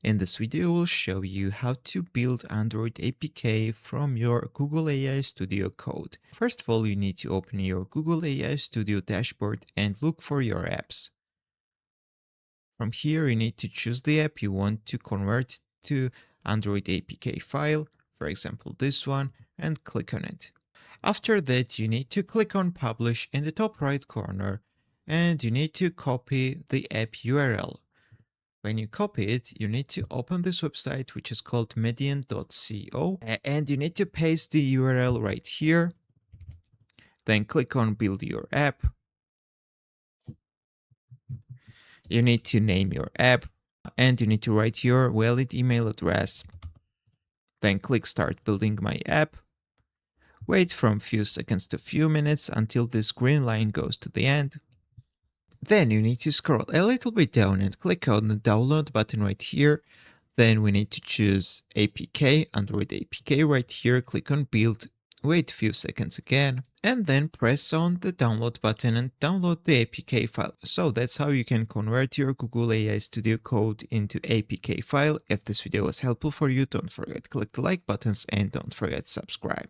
In this video, we'll show you how to build Android APK from your Google AI Studio code. First of all, you need to open your Google AI Studio dashboard and look for your apps. From here, you need to choose the app you want to convert to Android APK file, for example this one, and click on it. After that, you need to click on Publish in the top right corner, and you need to copy the app URL. When you copy it, you need to open this website, which is called median.co, and you need to paste the URL right here. Then click on Build Your App. You need to name your app, and you need to write your valid email address. Then click Start Building My App. Wait from few seconds to few minutes until this green line goes to the end. Then you need to scroll a little bit down and click on the download button right here. Then we need to choose APK, Android APK right here, click on build, wait a few seconds again, and then press on the download button and download the APK file. So that's how you can convert your Google AI Studio code into APK file. If this video was helpful for you, don't forget to click the like buttons and don't forget to subscribe.